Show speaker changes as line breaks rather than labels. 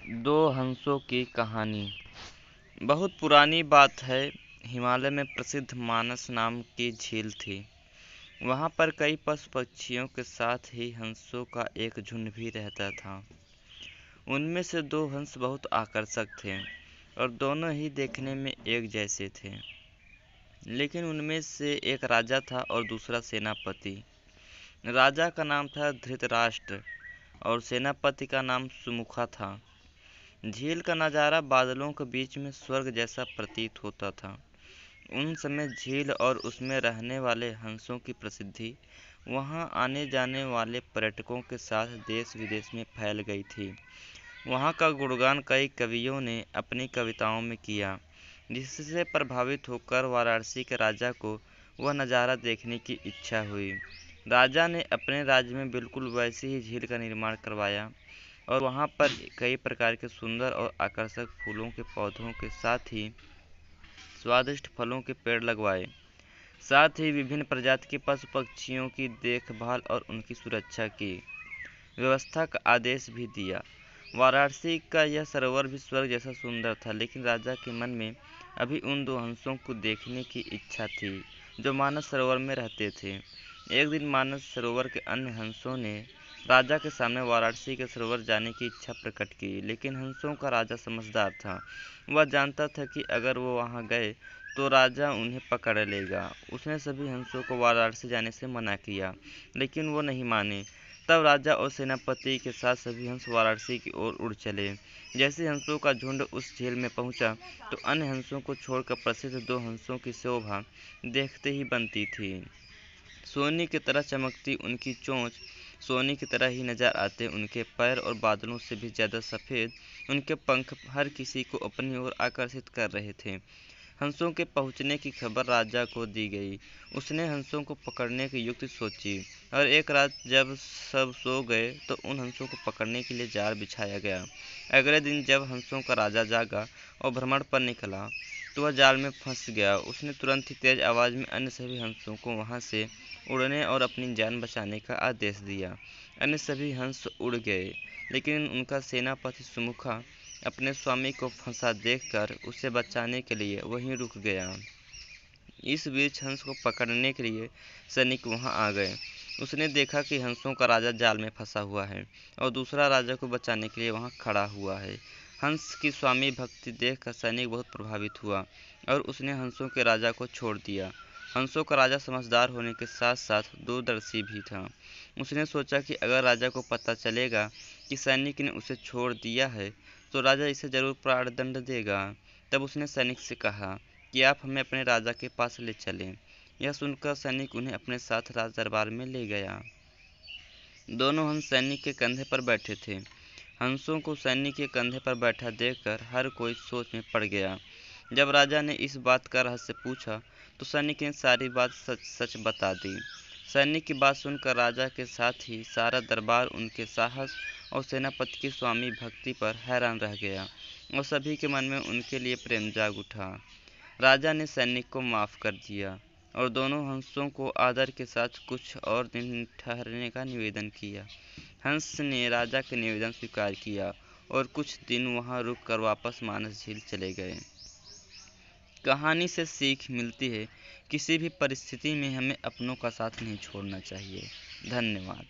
दो हंसों की कहानी। बहुत पुरानी बात है। हिमालय में प्रसिद्ध मानस नाम की झील थी। वहाँ पर कई पशु पक्षियों के साथ ही हंसों का एक झुंड भी रहता था। उनमें से दो हंस बहुत आकर्षक थे और दोनों ही देखने में एक जैसे थे। लेकिन उनमें से एक राजा था और दूसरा सेनापति। राजा का नाम था धृतराष्ट्र और सेनापति का नाम सुमुखा था। झील का नज़ारा बादलों के बीच में स्वर्ग जैसा प्रतीत होता था। उन समय झील और उसमें रहने वाले हंसों की प्रसिद्धि वहां आने जाने वाले पर्यटकों के साथ देश विदेश में फैल गई थी। वहां का गुणगान कई कवियों ने अपनी कविताओं में किया, जिससे प्रभावित होकर वाराणसी के राजा को वह नज़ारा देखने की इच्छा हुई। राजा ने अपने राज्य में बिल्कुल वैसी ही झील का निर्माण करवाया और वहाँ पर कई प्रकार के सुंदर और आकर्षक फूलों के पौधों के साथ ही स्वादिष्ट फलों के पेड़ लगवाए। साथ ही विभिन्न प्रजाति के पशु पक्षियों की देखभाल और उनकी सुरक्षा की व्यवस्था का आदेश भी दिया। वाराणसी का यह सरोवर भी स्वर्ग जैसा सुंदर था, लेकिन राजा के मन में अभी उन दो हंसों को देखने की इच्छा थी जो मानस सरोवर में रहते थे। एक दिन मानस सरोवर के अन्य हंसों ने राजा के सामने वाराणसी के सरोवर जाने की इच्छा प्रकट की, लेकिन हंसों का राजा समझदार था। वह जानता था कि अगर वो वहां गए तो राजा उन्हें पकड़ लेगा। उसने सभी हंसों को वाराणसी जाने से मना किया, लेकिन वो नहीं माने। तब राजा और सेनापति के साथ सभी हंस वाराणसी की ओर उड़ चले। जैसे हंसों का झुंड उस झील में पहुंचा तो अन्य हंसों को छोड़कर प्रसिद्ध दो हंसों की शोभा देखते ही बनती थी। सोने की तरह चमकती उनकी चोंच, सोने की तरह ही नजर आते उनके पैर और बादलों से भी ज्यादा सफेद उनके पंख हर किसी को अपनी ओर आकर्षित कर रहे थे। हंसों के पहुंचने की खबर राजा को दी गई। उसने हंसों को पकड़ने की युक्ति सोची और एक रात जब सब सो गए तो उन हंसों को पकड़ने के लिए जाल बिछाया गया। अगले दिन जब हंसों का राजा जागा और भ्रमण पर निकला तो वह जाल में फंस गया। उसने तुरंत ही तेज आवाज में अन्य सभी हंसों को वहां से उड़ने और अपनी जान बचाने का आदेश दिया। अन्य सभी हंस उड़ गए, लेकिन उनका सेनापति सुमुखा अपने स्वामी को फंसा देखकर उसे बचाने के लिए वहीं रुक गया। इस बीच हंस को पकड़ने के लिए सैनिक वहां आ गए। उसने देखा कि हंसों का राजा जाल में फंसा हुआ है और दूसरा राजा को बचाने के लिए वहां खड़ा हुआ है। हंस की स्वामी भक्ति देखकर सैनिक बहुत प्रभावित हुआ और उसने हंसों के राजा को छोड़ दिया। हंसों का राजा समझदार होने के साथ साथ दूरदर्शी भी था। उसने सोचा कि अगर राजा को पता चलेगा कि सैनिक ने उसे छोड़ दिया है तो राजा इसे जरूर प्राणदंड देगा। तब उसने सैनिक से कहा कि आप हमें अपने राजा के पास ले चलें। यह सुनकर सैनिक उन्हें अपने साथ राज दरबार में ले गया। दोनों हंस सैनिक के कंधे पर बैठे थे। हंसों को सैनिक के कंधे पर बैठा देखकर हर कोई सोच में पड़ गया। जब राजा ने इस बात का रहस्य पूछा तो सैनिक ने सारी बात सच सच बता दी। सैनिक की बात सुनकर राजा के साथ ही सारा दरबार उनके साहस और सेनापति की स्वामी भक्ति पर हैरान रह गया और सभी के मन में उनके लिए प्रेम जाग उठा। राजा ने सैनिक को माफ कर दिया और दोनों हंसों को आदर के साथ कुछ और दिन ठहरने का निवेदन किया। हंस ने राजा के निवेदन स्वीकार किया और कुछ दिन वहां रुककर वापस मानस झील चले गए। कहानी से सीख मिलती है, किसी भी परिस्थिति में हमें अपनों का साथ नहीं छोड़ना चाहिए। धन्यवाद।